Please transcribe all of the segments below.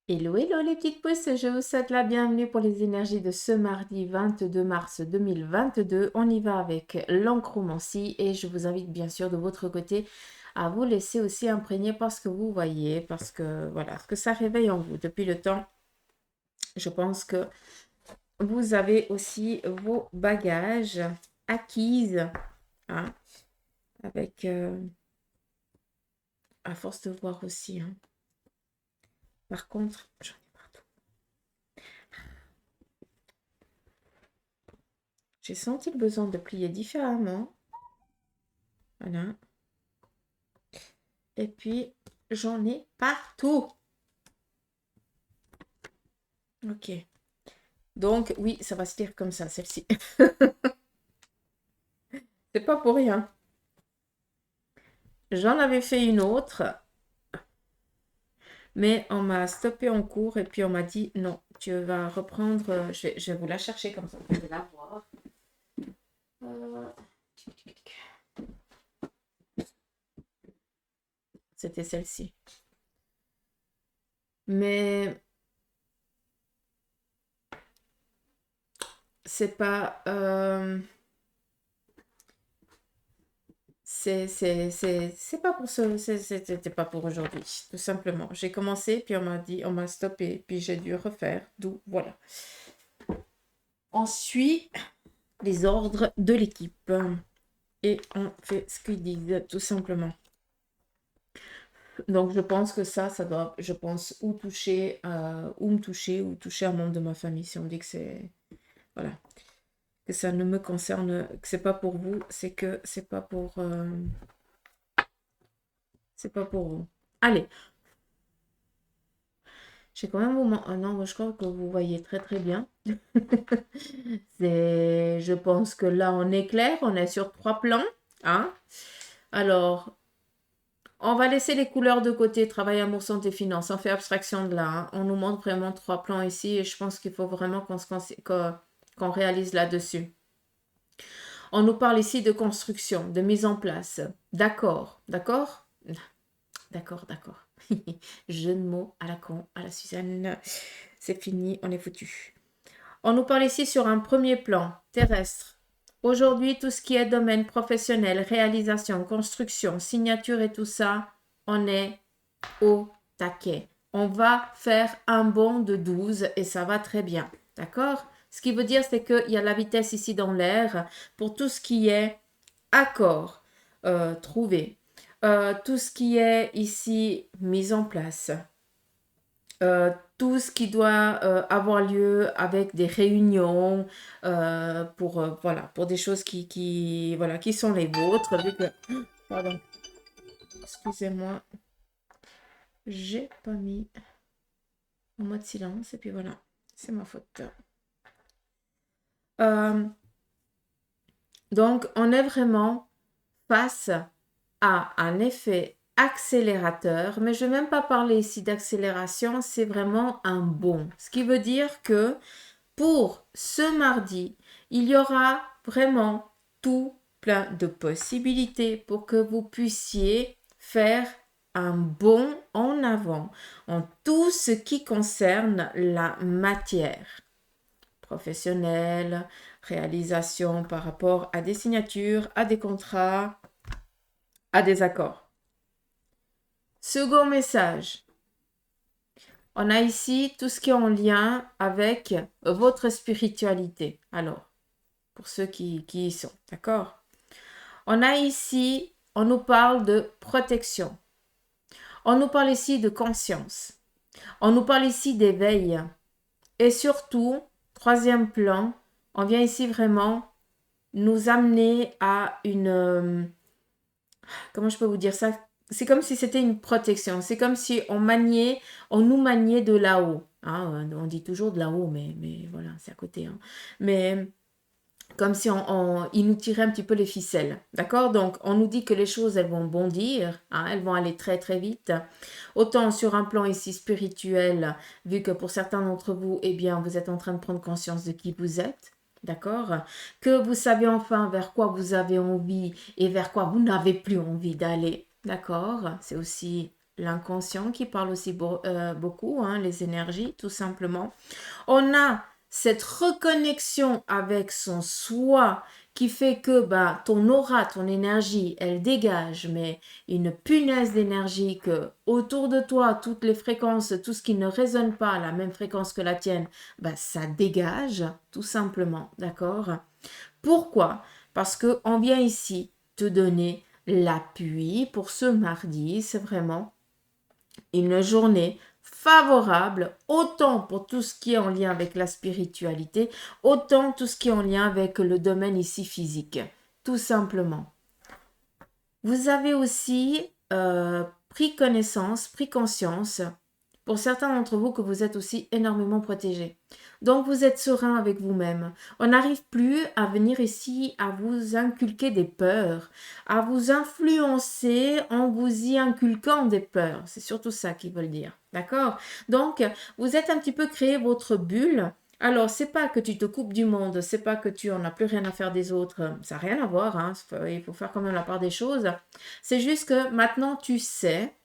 Hello, hello les petites pousses, je vous souhaite la bienvenue pour les énergies de ce mardi 22 mars 2022. On y va avec l'enchromancie et je vous invite bien sûr de votre côté à vous laisser aussi imprégner par ce que vous voyez, parce que voilà, ce que ça réveille en vous depuis le temps. Je pense que vous avez aussi vos bagages acquises, hein, avec, à force de voir aussi, hein. Par contre, j'en ai partout. J'ai senti le besoin de plier différemment. Voilà. Et puis, j'en ai partout. Ok. Donc, oui, ça va se lire comme ça, celle-ci. C'est pas pour rien. J'en avais fait une autre, mais on m'a stoppé en cours et puis on m'a dit non, tu vas reprendre. Je vais vous la chercher comme ça, vous allez la voir. Euh, C'était celle-ci. Mais c'est pas. C'est pas pour ça, c'était pas pour aujourd'hui, tout simplement. J'ai commencé, puis on m'a dit, on m'a stoppé, puis j'ai dû refaire, d'où voilà. On suit les ordres de l'équipe et on fait ce qu'ils disent, tout simplement. Donc je pense que ça doit, je pense, ou toucher, ou me toucher, ou toucher un membre de ma famille. Si on dit que c'est, voilà, que ça ne me concerne, que c'est pas pour vous, c'est que c'est pas pour vous. Allez. J'ai quand même un moment. Ah non, moi, je crois que vous voyez très très bien. Je pense que là, on est clair. On est sur 3 plans. Hein? Alors, on va laisser les couleurs de côté. Travail, amour, santé, finance. On fait abstraction de là. Hein. On nous montre vraiment 3 plans ici. Et je pense qu'il faut vraiment qu'on réalise là-dessus. On nous parle ici de construction, de mise en place. D'accord. D'accord? D'accord, d'accord. Jeu de mots à la con, à la Suzanne. C'est fini, on est foutu. On nous parle ici sur un premier plan terrestre. Aujourd'hui, tout ce qui est domaine professionnel, réalisation, construction, signature et tout ça, on est au taquet. On va faire un bond de 12 et ça va très bien. D'accord? Ce qui veut dire, c'est qu'il y a la vitesse ici dans l'air pour tout ce qui est accord trouvé. Tout ce qui est ici mis en place. Tout ce qui doit avoir lieu avec des réunions voilà, pour des choses voilà, qui sont les vôtres. Vu que, pardon, excusez-moi, j'ai pas mis en mode silence et puis voilà, c'est ma faute. Donc, on est vraiment face à un effet accélérateur, mais je ne vais même pas parler ici d'accélération, c'est vraiment un bond. Ce qui veut dire que pour ce mardi, il y aura vraiment tout plein de possibilités pour que vous puissiez faire un bond en avant en tout ce qui concerne la matière professionnelle, réalisation par rapport à des signatures, à des contrats, à des accords. Second message, on a ici tout ce qui est en lien avec votre spiritualité. Alors, pour ceux qui y sont, d'accord? On a ici, on nous parle de protection. On nous parle ici de conscience. On nous parle ici d'éveil. Et surtout, troisième plan, on vient ici vraiment nous amener à comment je peux vous dire ça? C'est comme si c'était une protection. C'est comme si on nous maniait de là-haut. Hein, on dit toujours de là-haut, mais voilà, c'est à côté. Hein. Mais comme si il nous tirait un petit peu les ficelles. D'accord? Donc, on nous dit que les choses, elles vont bondir, hein, elles vont aller très, très vite. Autant sur un plan ici spirituel, vu que pour certains d'entre vous, eh bien, vous êtes en train de prendre conscience de qui vous êtes. D'accord? Que vous savez enfin vers quoi vous avez envie et vers quoi vous n'avez plus envie d'aller. D'accord? C'est aussi l'inconscient qui parle aussi beaucoup, hein, les énergies, tout simplement. On a cette reconnexion avec son soi qui fait que bah, ton aura, ton énergie, elle dégage, mais une punaise d'énergie que autour de toi, toutes les fréquences, tout ce qui ne résonne pas à la même fréquence que la tienne, bah, ça dégage, tout simplement, d'accord? Pourquoi? Parce qu'on vient ici te donner l'appui pour ce mardi, c'est vraiment une journée favorable, autant pour tout ce qui est en lien avec la spiritualité, autant tout ce qui est en lien avec le domaine ici physique, tout simplement. Vous avez aussi pris connaissance, pris conscience, pour certains d'entre vous, que vous êtes aussi énormément protégés. Donc, vous êtes serein avec vous-même. On n'arrive plus à venir ici à vous inculquer des peurs, à vous influencer en vous y inculquant des peurs. C'est surtout ça qu'ils veulent dire. D'accord? Donc, vous êtes un petit peu créé votre bulle. Alors, c'est pas que tu te coupes du monde, c'est pas que tu en as plus rien à faire des autres, ça n'a rien à voir, hein. Il faut faire quand même la part des choses. C'est juste que maintenant tu sais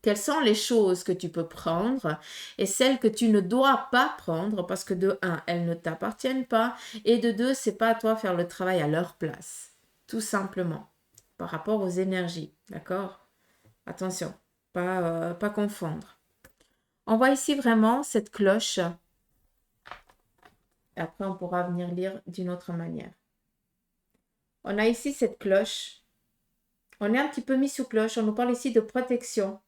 quelles sont les choses que tu peux prendre et celles que tu ne dois pas prendre parce que de un, elles ne t'appartiennent pas et de deux, c'est pas à toi de faire le travail à leur place. Tout simplement. Par rapport aux énergies. D'accord? Attention, pas confondre. On voit ici vraiment cette cloche. Et après, on pourra venir lire d'une autre manière. On a ici cette cloche. On est un petit peu mis sous cloche. On nous parle ici de protection.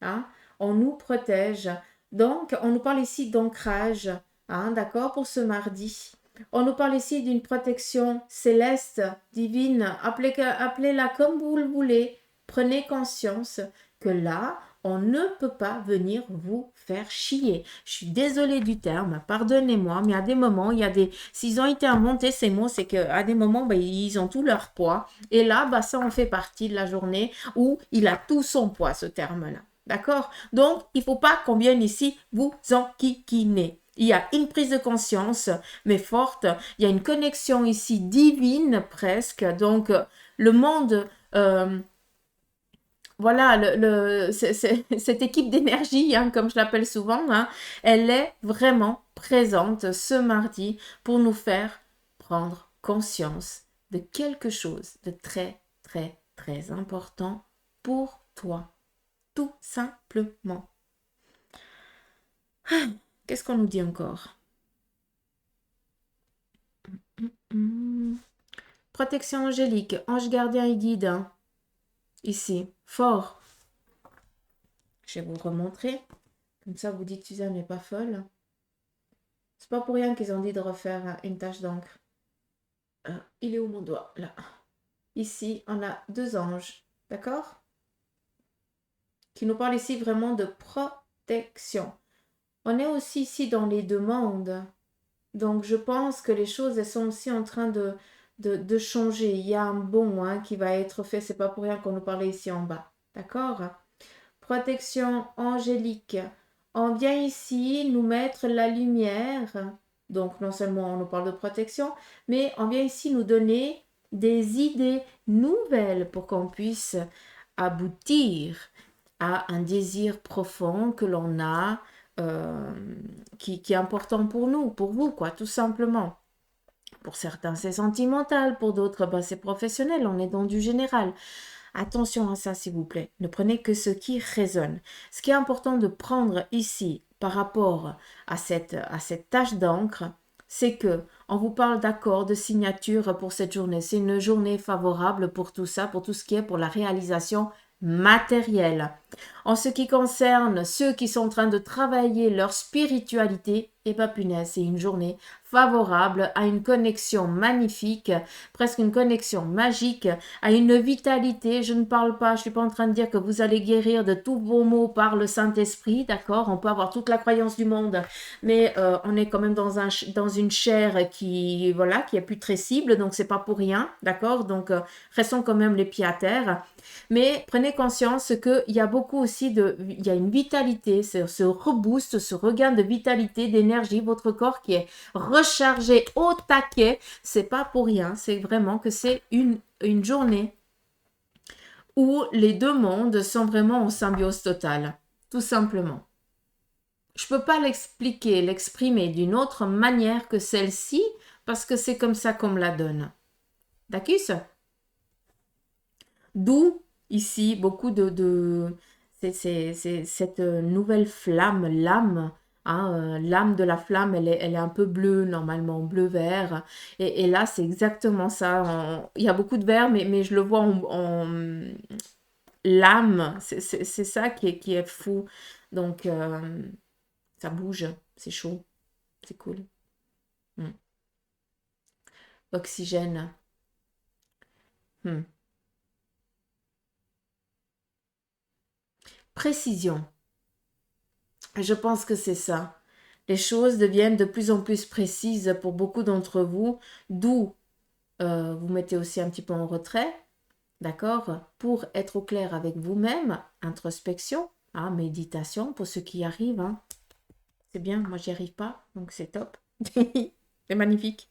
Hein? On nous protège. Donc, on nous parle ici d'ancrage, hein, d'accord, pour ce mardi. On nous parle ici d'une protection céleste, divine, appelez-la comme vous le voulez. Prenez conscience que là, on ne peut pas venir vous faire chier. Je suis désolée du terme, pardonnez-moi, mais à des moments, il y a des... S'ils ont été inventés ces mots, c'est qu'à des moments, ben, ils ont tout leur poids. Et là, ben, ça en fait partie de la journée où il a tout son poids, ce terme-là. D'accord? Donc, il ne faut pas qu'on vienne ici vous enquiquiner. Il y a une prise de conscience, mais forte. Il y a une connexion ici divine presque. Donc, le monde, voilà, cette équipe d'énergie, hein, comme je l'appelle souvent, hein, elle est vraiment présente ce mardi pour nous faire prendre conscience de quelque chose de très, très, très important pour toi. Tout simplement. Qu'est-ce qu'on nous dit encore? Protection angélique, ange gardien et guide. Hein. Ici, fort. Je vais vous remontrer. Comme ça, vous dites, Suzanne n'est pas folle. C'est pas pour rien qu'ils ont dit de refaire une tache d'encre. Il est où mon doigt? Là. Ici, on a deux anges. D'accord? Qui nous parlent ici vraiment de protection. On est aussi ici dans les deux mondes. Donc, je pense que les choses, elles sont aussi en train de changer. Il y a un bond, hein, qui va être fait. C'est pas pour rien qu'on nous parlait ici en bas. D'accord? Protection angélique. On vient ici nous mettre la lumière. Donc, non seulement on nous parle de protection, mais on vient ici nous donner des idées nouvelles pour qu'on puisse aboutir à un désir profond que l'on a, qui est important pour nous, pour vous, quoi, tout simplement. Pour certains, c'est sentimental, pour d'autres, ben, c'est professionnel, on est dans du général. Attention à ça, s'il vous plaît. Ne prenez que ce qui résonne. Ce qui est important de prendre ici, par rapport à cette tache d'encre, c'est que on vous parle d'accord, de signature pour cette journée. C'est une journée favorable pour tout ça, pour tout ce qui est pour la réalisation matérielle. En ce qui concerne ceux qui sont en train de travailler leur spiritualité, et pas punaise, c'est une journée favorable à une connexion magnifique, presque une connexion magique, à une vitalité. Je ne parle pas, je ne suis pas en train de dire que vous allez guérir de tous vos maux par le Saint-Esprit, d'accord? On peut avoir toute la croyance du monde, mais on est quand même dans une chair qui, voilà, qui est putrescible, donc c'est pas pour rien, d'accord? Donc restons quand même les pieds à terre. Mais prenez conscience qu'il y a beaucoup aussi il y a une vitalité, ce reboost, ce regain de vitalité, d'énergie, votre corps qui est rechargé au taquet. C'est pas pour rien, c'est vraiment que c'est une journée où les deux mondes sont vraiment en symbiose totale, tout simplement. Je ne peux pas l'expliquer, l'exprimer d'une autre manière que celle-ci, parce que c'est comme ça qu'on me la donne. D'accord? D'où, ici, beaucoup c'est cette nouvelle flamme, l'âme. Hein, l'âme de la flamme, elle est un peu bleue, normalement, bleu-vert. Et là, c'est exactement ça. Il y a beaucoup de vert, mais je le vois l'âme. C'est ça qui est fou. Donc, ça bouge, c'est chaud, c'est cool. Hmm. Oxygène. Hmm. Précision. Je pense que c'est ça. Les choses deviennent de plus en plus précises pour beaucoup d'entre vous, d'où vous mettez aussi un petit peu en retrait, d'accord, pour être au clair avec vous-même, introspection, hein, méditation pour ceux qui y arrivent. Hein. C'est bien, moi j'y arrive pas, donc c'est top. C'est magnifique.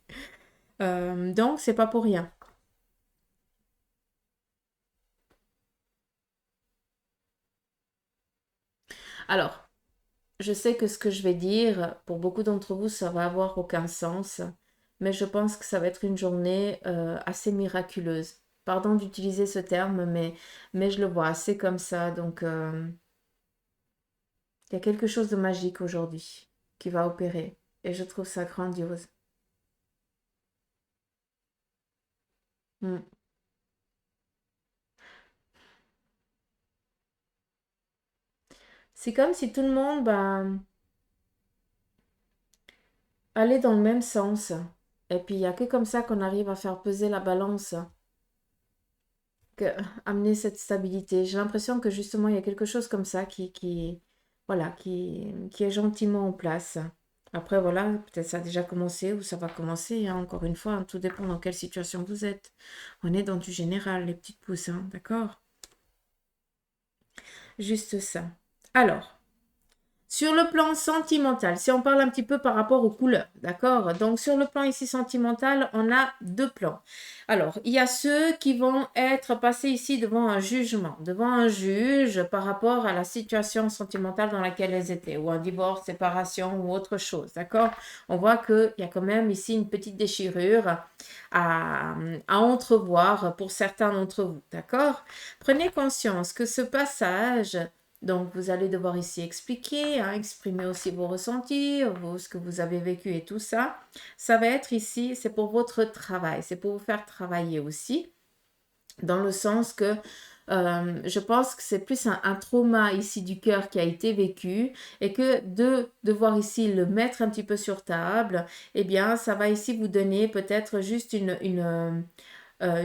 Donc c'est pas pour rien. Alors, je sais que ce que je vais dire, pour beaucoup d'entre vous, ça va avoir aucun sens, mais je pense que ça va être une journée assez miraculeuse. Pardon d'utiliser ce terme, mais je le vois assez comme ça. Donc, il y a quelque chose de magique aujourd'hui qui va opérer. Et je trouve ça grandiose. Mm. C'est comme si tout le monde allait dans le même sens. Et puis, il n'y a que comme ça qu'on arrive à faire peser la balance. Amener cette stabilité. J'ai l'impression que justement, il y a quelque chose comme ça voilà, qui est gentiment en place. Après, voilà, peut-être ça a déjà commencé ou ça va commencer, hein, encore une fois, hein, tout dépend dans quelle situation vous êtes. On est dans du général, les petites pousses, hein, d'accord? Juste ça. Alors, sur le plan sentimental, si on parle un petit peu par rapport aux couleurs, d'accord? Donc, sur le plan ici sentimental, on a deux plans. Alors, il y a ceux qui vont être passés ici devant un jugement, devant un juge par rapport à la situation sentimentale dans laquelle elles étaient, ou un divorce, séparation ou autre chose, d'accord? On voit qu'il y a quand même ici une petite déchirure à, à entrevoir pour certains d'entre vous, d'accord? Prenez conscience que ce passage donc, vous allez devoir ici expliquer, hein, exprimer aussi vos ressentis, ce que vous avez vécu et tout ça. Ça va être ici, c'est pour votre travail, c'est pour vous faire travailler aussi, dans le sens que je pense que c'est plus un trauma ici du cœur qui a été vécu et que de devoir ici le mettre un petit peu sur table, eh bien, ça va ici vous donner peut-être juste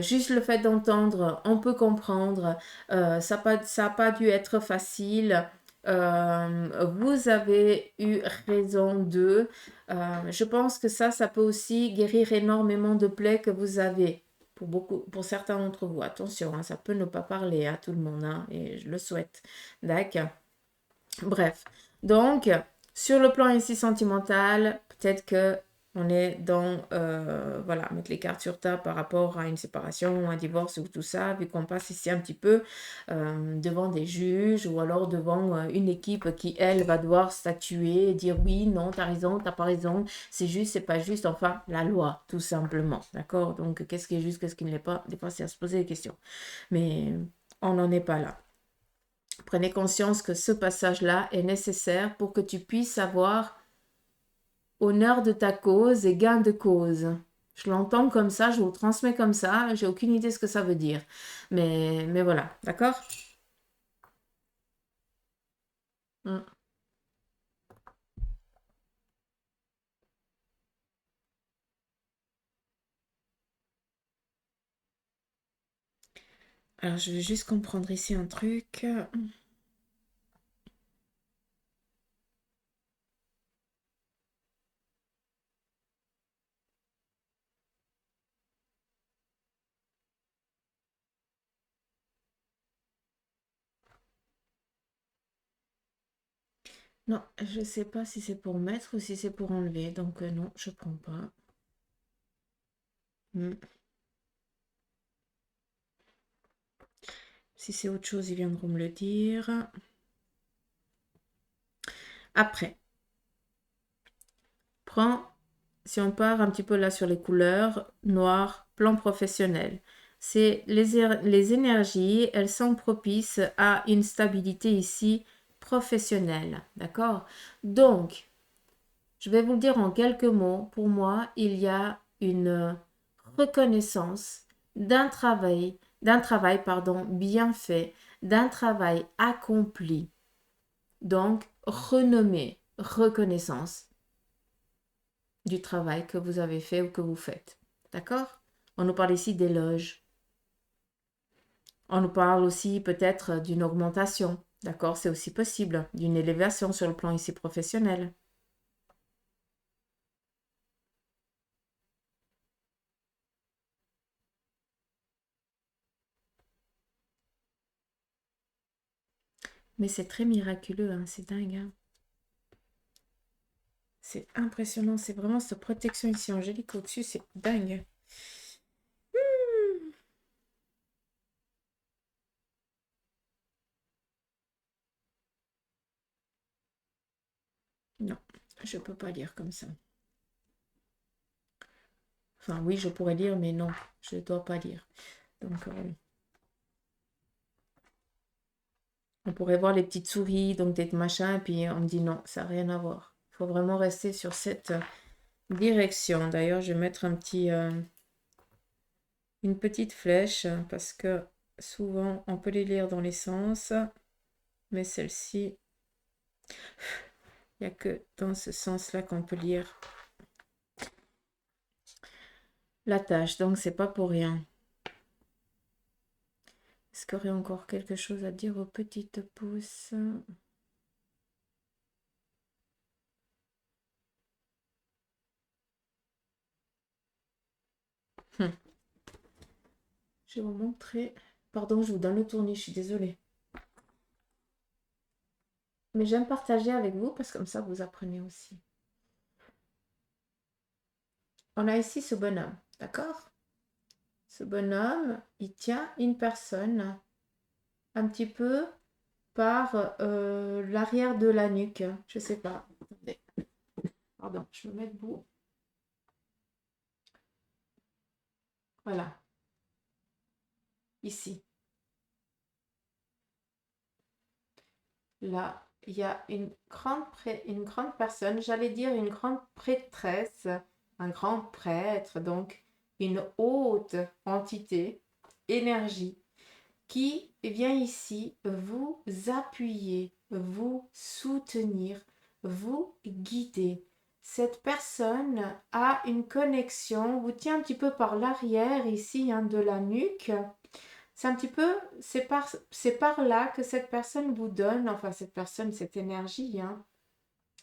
juste le fait d'entendre, on peut comprendre, ça n'a pas dû être facile. Vous avez eu raison d'eux. Je pense que ça peut aussi guérir énormément de plaies que vous avez. Pour certains d'entre vous, attention, hein, ça peut ne pas parler à tout le monde, hein, et je le souhaite. D'accord. Bref, donc sur le plan ici sentimental, peut-être que on est dans, voilà, mettre les cartes sur table par rapport à une séparation, un divorce ou tout ça, vu qu'on passe ici un petit peu devant des juges ou alors devant une équipe qui, elle, va devoir statuer et dire oui, non, t'as raison, t'as pas raison, c'est juste, c'est pas juste, enfin, la loi, tout simplement, d'accord? Donc, qu'est-ce qui est juste, qu'est-ce qui ne l'est pas? Des fois, c'est à se poser des questions, mais on n'en est pas là. Prenez conscience que ce passage-là est nécessaire pour que tu puisses avoir honneur de ta cause et gain de cause. Je l'entends comme ça, je vous le transmets comme ça, j'ai aucune idée ce que ça veut dire. Mais voilà, d'accord? Mm. Alors, je vais juste comprendre ici un truc. Non, je ne sais pas si c'est pour mettre ou si c'est pour enlever. Donc, non, je prends pas. Mm. Si c'est autre chose, ils viendront me le dire. Après, si on part un petit peu là sur les couleurs, noir, plan professionnel. C'est les énergies, elles sont propices à une stabilité ici professionnelle. D'accord? Donc, je vais vous le dire en quelques mots. Pour moi, il y a une reconnaissance d'un travail, pardon, bien fait, d'un travail accompli. Donc, renommée, reconnaissance du travail que vous avez fait ou que vous faites. D'accord? On nous parle ici d'éloges. On nous parle aussi peut-être d'une augmentation. D'accord? C'est aussi possible. D'une élévation sur le plan ici professionnel. Mais c'est très miraculeux, hein, c'est dingue. Hein. C'est impressionnant, c'est vraiment cette protection ici angélique au-dessus, c'est dingue. Non, je ne peux pas lire comme ça. Enfin, oui, je pourrais lire, mais non, je ne dois pas lire. Donc, on pourrait voir les petites souris, donc des machins, et puis on me dit non, ça n'a rien à voir. Il faut vraiment rester sur cette direction. D'ailleurs, je vais mettre une petite flèche, parce que souvent, on peut les lire dans les sens, mais celle-ci, il n'y a que dans ce sens-là qu'on peut lire la tâche, donc c'est pas pour rien. Est-ce qu'il y aurait encore quelque chose à dire aux petites pousses? Je vais vous montrer. Pardon, je vous donne le tournis, je suis désolée. Mais j'aime partager avec vous parce que comme ça, vous apprenez aussi. On a ici ce bonhomme, d'accord? Ce bonhomme, il tient une personne un petit peu par l'arrière de la nuque. Je sais pas. Attendez. Pardon, je me mets debout. Voilà. Ici. Là, il y a une grande personne, j'allais dire une grande prêtresse, un grand prêtre, donc une haute entité, énergie, qui vient ici vous appuyer, vous soutenir, vous guider. Cette personne a une connexion, vous tient un petit peu par l'arrière ici hein, de la nuque. C'est un petit peu, c'est par là que cette personne vous donne, enfin cette personne, cette énergie, hein,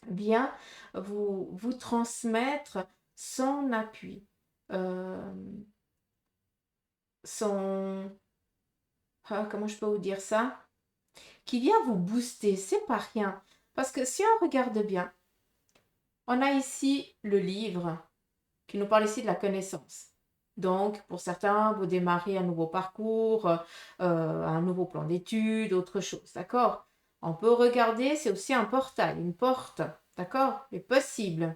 vient vous transmettre son appui, euh, son, comment je peux vous dire ça? Qui vient vous booster, c'est pas rien. Parce que si on regarde bien, on a ici le livre qui nous parle ici de la connaissance. Donc, pour certains, vous démarrez un nouveau parcours, un nouveau plan d'études, autre chose, d'accord? On peut regarder, c'est aussi un portail, une porte, d'accord? Est possible.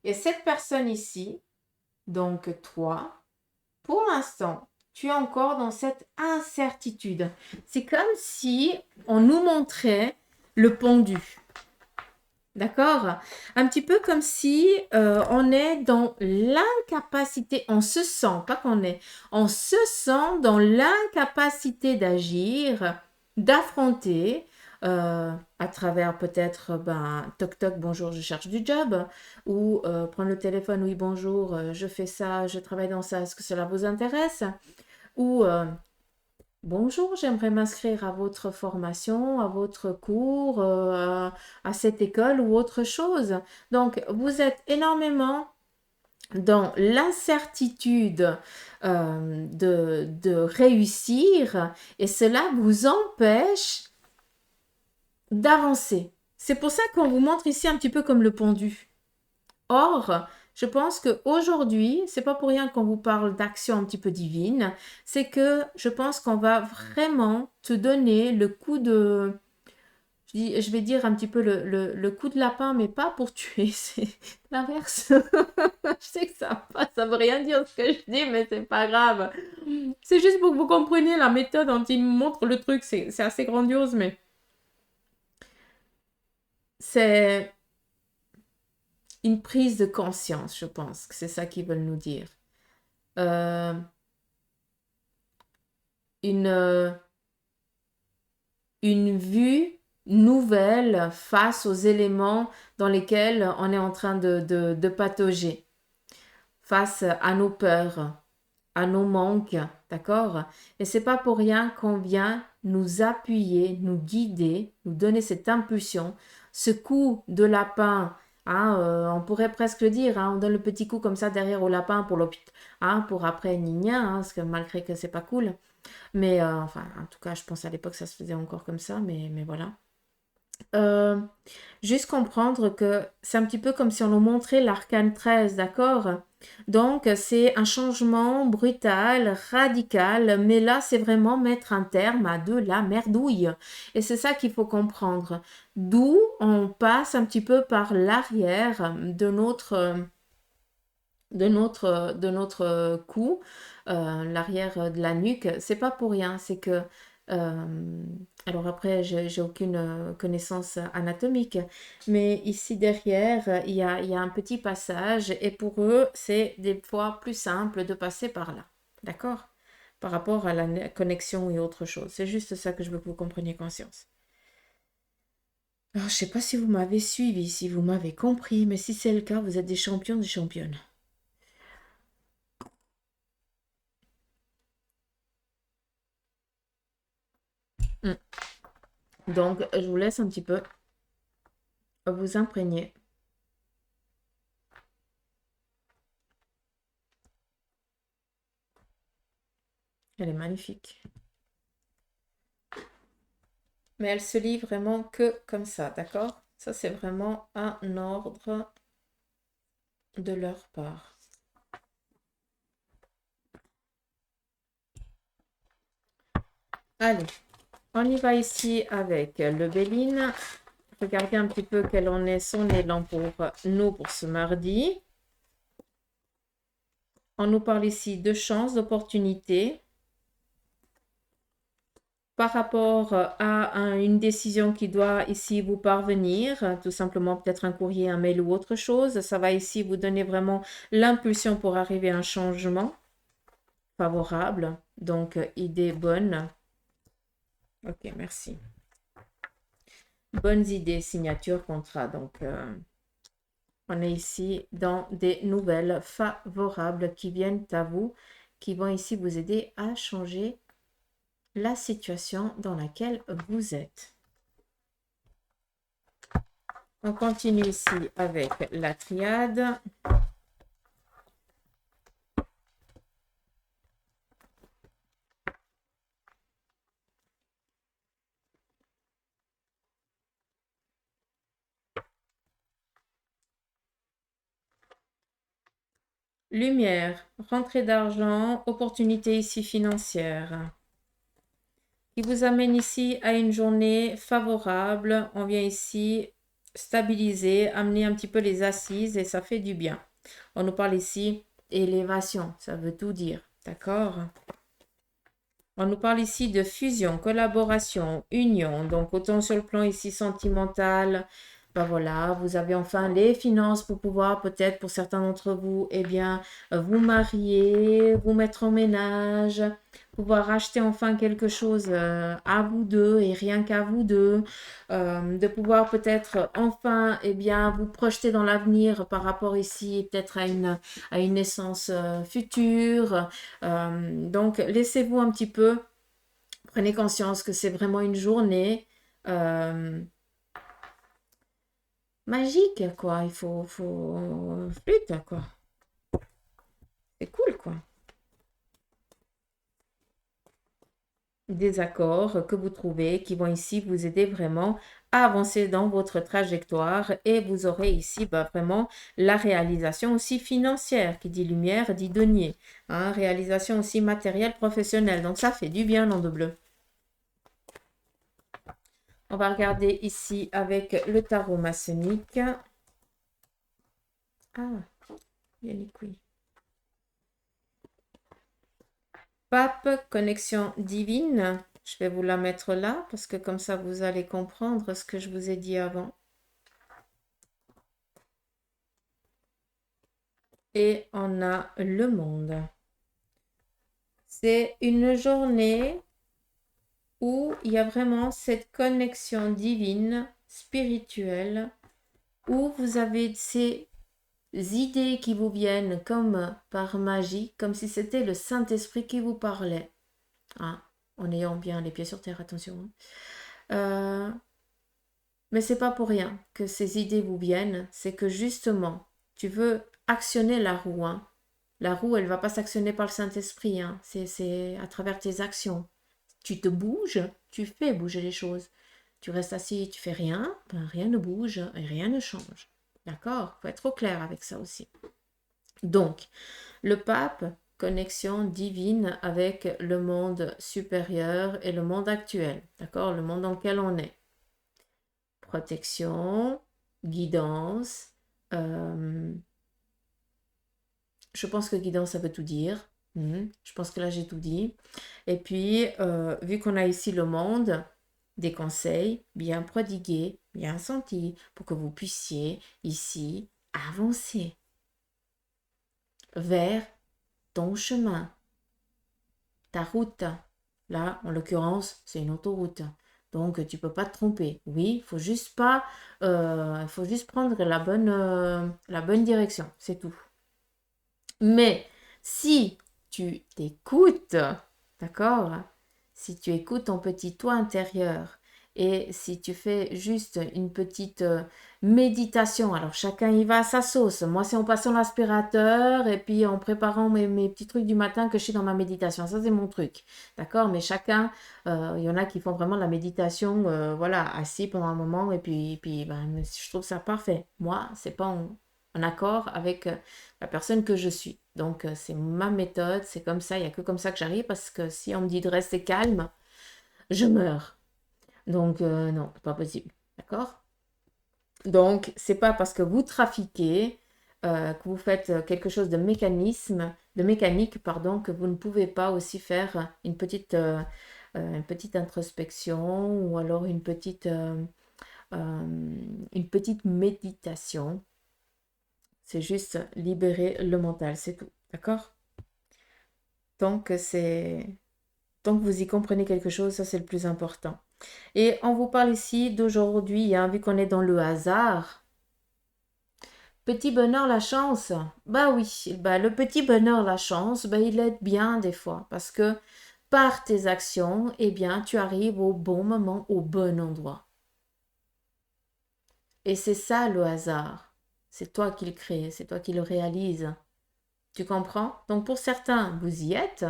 Et cette personne ici, donc toi, pour l'instant, tu es encore dans cette incertitude. C'est comme si on nous montrait le pendu. D'accord? Un petit peu comme si on est dans l'incapacité, on se sent, pas qu'on est, on se sent dans l'incapacité d'agir, d'affronter, à travers peut-être, toc toc, bonjour, je cherche du job, ou prendre le téléphone, oui, bonjour, je fais ça, je travaille dans ça, est-ce que cela vous intéresse? Ou bonjour, j'aimerais m'inscrire à votre formation, à votre cours, à cette école ou autre chose. Donc, vous êtes énormément dans l'incertitude de réussir et cela vous empêche d'avancer. C'est pour ça qu'on vous montre ici un petit peu comme le pendu. Or, je pense qu'aujourd'hui, c'est pas pour rien qu'on vous parle d'action un petit peu divine, c'est que je pense qu'on va vraiment te donner le coup de, je vais dire un petit peu le coup de lapin, mais pas pour tuer, c'est l'inverse. Je sais que ça veut rien dire ce que je dis, mais c'est pas grave. C'est juste pour que vous compreniez la méthode dont il me montre le truc, c'est assez grandiose, mais c'est une prise de conscience, je pense que c'est ça qu'ils veulent nous dire. Euh, une, euh, une vue nouvelle face aux éléments dans lesquels on est en train de patauger, face à nos peurs, à nos manques, d'accord? Et c'est pas pour rien qu'on vient nous appuyer, nous guider, nous donner cette impulsion, ce coup de lapin. Hein, on pourrait presque le dire, hein, on donne le petit coup comme ça derrière au lapin pour l'hôpital, hein, pour après Nina, hein, parce que malgré que c'est pas cool. Mais enfin, en tout cas, je pense à l'époque ça se faisait encore comme ça, mais voilà. Euh, Juste comprendre que c'est un petit peu comme si on nous montrait l'arcane 13, d'accord? Donc, c'est un changement brutal, radical, mais là, c'est vraiment mettre un terme à de la merdouille. Et c'est ça qu'il faut comprendre. D'où on passe un petit peu par l'arrière de notre cou, l'arrière de la nuque. C'est pas pour rien, c'est que alors après, j'ai aucune connaissance anatomique, mais ici derrière, il y a un petit passage et pour eux, c'est des fois plus simple de passer par là. D'accord? Par rapport à la connexion et autre chose. C'est juste ça que je veux que vous compreniez conscience. Alors, je sais pas si vous m'avez suivi, si vous m'avez compris, mais si c'est le cas, vous êtes des champions, des championnes. Hmm. Donc, je vous laisse un petit peu vous imprégner. Elle est magnifique. Mais elle se lit vraiment que comme ça, d'accord? Ça, c'est vraiment un ordre de leur part. Allez, on y va ici avec le Béline. Regardez un petit peu quel en est son élan pour nous pour ce mardi. On nous parle ici de chance, d'opportunité par rapport à une décision qui doit ici vous parvenir, tout simplement peut-être un courrier, un mail ou autre chose. Ça va ici vous donner vraiment l'impulsion pour arriver à un changement favorable. Donc, idée bonne. Ok, merci. Bonnes idées, signature, contrat. Donc, on est ici dans des nouvelles favorables qui viennent à vous, qui vont ici vous aider à changer la situation dans laquelle vous êtes. On continue ici avec la triade. Lumière, rentrée d'argent, opportunité ici financière, qui vous amène ici à une journée favorable. On vient ici stabiliser, amener un petit peu les assises et ça fait du bien. On nous parle ici élévation, ça veut tout dire, d'accord? On nous parle ici de fusion, collaboration, union, donc autant sur le plan ici sentimental, ben voilà, vous avez enfin les finances pour pouvoir peut-être pour certains d'entre vous, eh bien, vous marier, vous mettre en ménage, pouvoir acheter enfin quelque chose à vous deux et rien qu'à vous deux, de pouvoir peut-être enfin, eh bien, vous projeter dans l'avenir par rapport ici peut-être à une naissance future. Donc, laissez-vous un petit peu, prenez conscience que c'est vraiment une journée euh, magique, quoi. Il faut flûte, quoi. C'est cool, quoi. Des accords que vous trouvez qui vont ici vous aider vraiment à avancer dans votre trajectoire et vous aurez ici vraiment la réalisation aussi financière. Qui dit lumière dit denier. Hein, réalisation aussi matérielle, professionnelle. Donc ça fait du bien, nom de bleu. On va regarder ici avec le tarot maçonnique. Ah, il y a les couilles. Pape, connexion divine. Je vais vous la mettre là parce que comme ça vous allez comprendre ce que je vous ai dit avant. Et on a le monde. C'est une journée où il y a vraiment cette connexion divine, spirituelle, où vous avez ces idées qui vous viennent comme par magie, comme si c'était le Saint-Esprit qui vous parlait. Ah, en ayant bien les pieds sur terre, attention. Mais c'est pas pour rien que ces idées vous viennent, c'est que justement, tu veux actionner la roue. Hein. La roue, elle va pas s'actionner par le Saint-Esprit, hein. C'est à travers tes actions. Tu te bouges, tu fais bouger les choses. Tu restes assis, tu fais rien, ben rien ne bouge et rien ne change. D'accord? Faut être au clair avec ça aussi. Donc, le pape, connexion divine avec le monde supérieur et le monde actuel. D'accord? Le monde dans lequel on est. Protection, guidance. Je pense que guidance, ça veut tout dire. Je pense que là, j'ai tout dit. Et puis, vu qu'on a ici le monde, des conseils bien prodigués, bien sentis, pour que vous puissiez ici avancer vers ton chemin, ta route. Là, en l'occurrence, c'est une autoroute. Donc, tu peux pas te tromper. Oui, faut juste pas, faut juste prendre la bonne direction. C'est tout. Mais si tu t'écoutes, d'accord? Si tu écoutes ton petit toi intérieur et si tu fais juste une petite méditation, alors chacun y va à sa sauce. Moi, c'est en passant l'aspirateur et puis en préparant mes petits trucs du matin que je suis dans ma méditation. Ça, c'est mon truc, d'accord? Mais chacun, il y en a qui font vraiment la méditation, voilà, assis pendant un moment et puis ben, je trouve ça parfait. Moi, c'est pas en accord avec la personne que je suis. Donc, c'est ma méthode, c'est comme ça, il n'y a que comme ça que j'arrive parce que si on me dit de rester calme, je meurs. Donc, non, c'est pas possible. D'accord? Donc, c'est pas parce que vous trafiquez, que vous faites quelque chose de mécanique, pardon, que vous ne pouvez pas aussi faire une petite introspection ou alors une petite méditation. C'est juste libérer le mental, c'est tout. D'accord? Tant que tant que vous y comprenez quelque chose, ça c'est le plus important. Et on vous parle ici d'aujourd'hui, hein, vu qu'on est dans le hasard. Petit bonheur, la chance. Bah oui, bah le petit bonheur, la chance, bah il aide bien des fois. Parce que par tes actions, eh bien, tu arrives au bon moment, au bon endroit. Et c'est ça le hasard. C'est toi qui le crée, c'est toi qui le réalise. Tu comprends? Donc pour certains, vous y êtes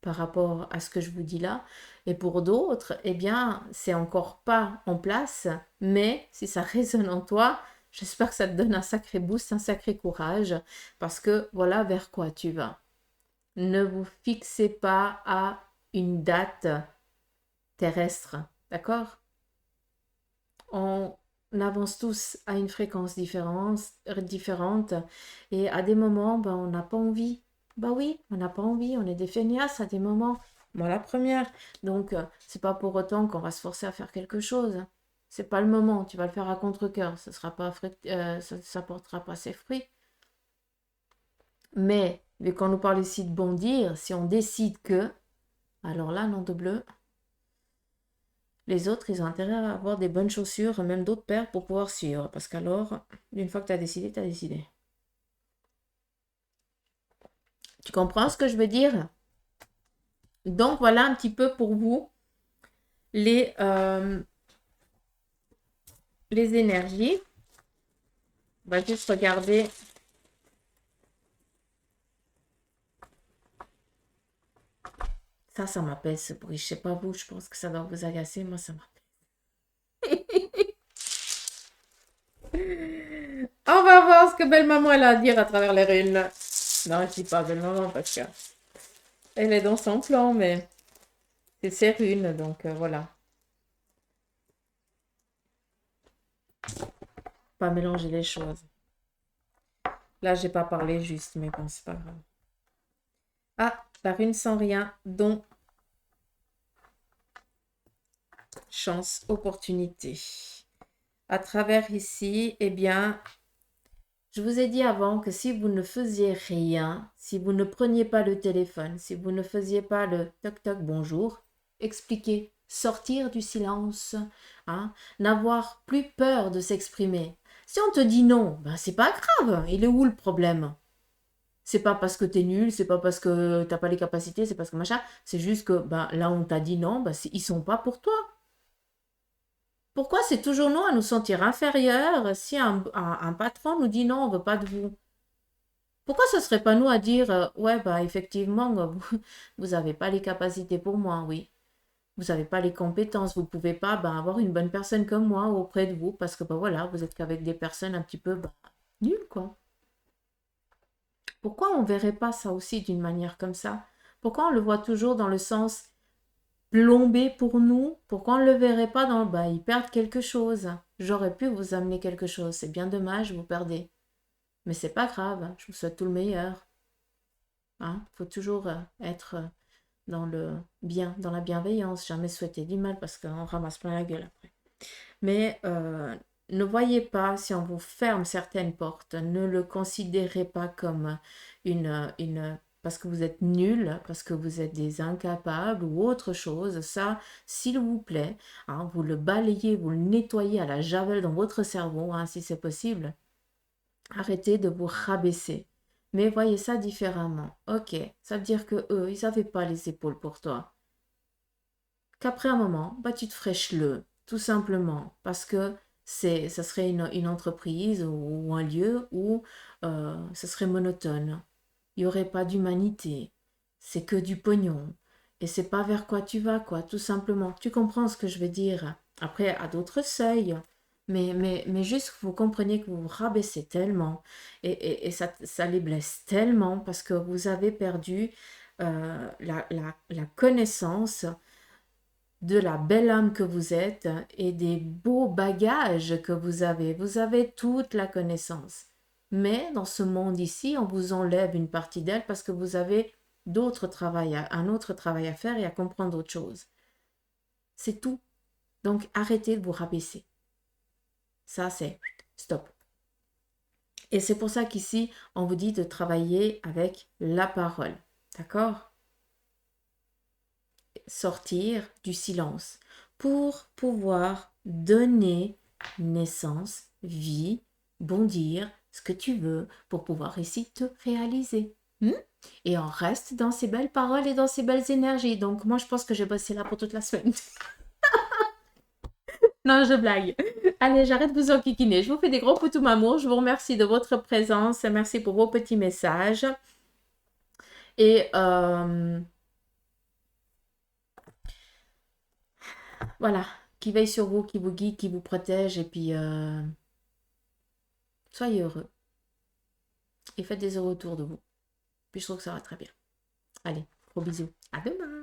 par rapport à ce que je vous dis là. Et pour d'autres, eh bien, c'est encore pas en place. Mais si ça résonne en toi, j'espère que ça te donne un sacré boost, un sacré courage. Parce que voilà vers quoi tu vas. Ne vous fixez pas à une date terrestre. D'accord? On avance tous à une fréquence différente et à des moments, ben, on n'a pas envie. Bah oui, on n'a pas envie, on est des feignasses à des moments. Moi, la première. Donc, c'est pas pour autant qu'on va se forcer à faire quelque chose. C'est pas le moment, tu vas le faire à contre-cœur, ça sera pas ça portera pas ses fruits. Mais, vu qu'on nous parle ici de bondir, si on décide que, alors là, nom de bleu, les autres, ils ont intérêt à avoir des bonnes chaussures, même d'autres paires pour pouvoir suivre. Parce qu'alors, une fois que tu as décidé, tu as décidé. Tu comprends ce que je veux dire? Donc, voilà un petit peu pour vous les, euh, les énergies. On va juste regarder. Ça m'appelle ce bruit. Je sais pas vous, je pense que ça doit vous agacer. Moi, ça m'appelle. On va voir ce que belle maman elle a à dire à travers les runes. Non, je dis pas belle maman parce que elle est dans son plan, mais c'est ses runes, donc voilà. Pas mélanger les choses. Là, j'ai pas parlé juste, mais bon, c'est pas grave. Ah, la rune sans rien, don, chance, opportunité. À travers ici, eh bien, je vous ai dit avant que si vous ne faisiez rien, si vous ne preniez pas le téléphone, si vous ne faisiez pas le toc-toc bonjour, expliquer, sortir du silence, hein, n'avoir plus peur de s'exprimer. Si on te dit non, ben c'est pas grave, il est où le problème? C'est pas parce que t'es nul, c'est pas parce que t'as pas les capacités, c'est parce que machin, c'est juste que ben, là on t'a dit non, ben, ils sont pas pour toi. Pourquoi c'est toujours nous à nous sentir inférieurs si un patron nous dit non, on veut pas de vous? Pourquoi ce serait pas nous à dire ouais bah effectivement vous avez pas les capacités pour moi, oui. Vous n'avez pas les compétences, vous pouvez pas bah, avoir une bonne personne comme moi auprès de vous parce que bah voilà, vous êtes qu'avec des personnes un petit peu bah, nulles quoi. Pourquoi on verrait pas ça aussi d'une manière comme ça? Pourquoi on le voit toujours dans le sens plombé pour nous? Pourquoi on ne le verrait pas dans bah ils perdent quelque chose? J'aurais pu vous amener quelque chose, c'est bien dommage, vous perdez. Mais c'est pas grave, je vous souhaite tout le meilleur. Hein? Faut toujours être dans le bien, dans la bienveillance, jamais souhaiter du mal parce qu'on ramasse plein la gueule après. Mais ne voyez pas si on vous ferme certaines portes, ne le considérez pas comme parce que vous êtes nul, parce que vous êtes des incapables ou autre chose. Ça, s'il vous plaît, hein, vous le balayez, vous le nettoyez à la javel dans votre cerveau, hein, si c'est possible. Arrêtez de vous rabaisser. Mais voyez ça différemment. Ok, ça veut dire que eux, ils n'avaient pas les épaules pour toi. Qu'après un moment, bah, tu te fraîches le, tout simplement, parce que ça serait une entreprise ou un lieu où ce serait monotone. Il n'y aurait pas d'humanité. C'est que du pognon. Et c'est pas vers quoi tu vas, quoi, tout simplement. Tu comprends ce que je veux dire? Après, à d'autres seuils. Mais juste que vous compreniez que vous vous rabaissez tellement et ça les blesse tellement parce que vous avez perdu la connaissance de la belle âme que vous êtes et des beaux bagages que vous avez. Vous avez toute la connaissance. Mais dans ce monde ici, on vous enlève une partie d'elle parce que vous avez un autre travail à faire et à comprendre autre chose. C'est tout. Donc arrêtez de vous rabaisser. Ça, c'est stop. Et c'est pour ça qu'ici, on vous dit de travailler avec la parole. D'accord? Sortir du silence pour pouvoir donner naissance, vie, bondir, ce que tu veux pour pouvoir ici te réaliser. Et on reste dans ces belles paroles et dans ces belles énergies. Donc moi je pense que j'ai bossé là pour toute la semaine. Non, je blague. Allez, j'arrête de vous enquiquiner. Je vous fais des gros poutous amour. Je vous remercie de votre présence. Merci pour vos petits messages. Et voilà, qui veille sur vous, qui vous guide, qui vous protège. Et puis, soyez heureux. Et faites des heureux autour de vous. Puis je trouve que ça va très bien. Allez, gros bisous. À demain.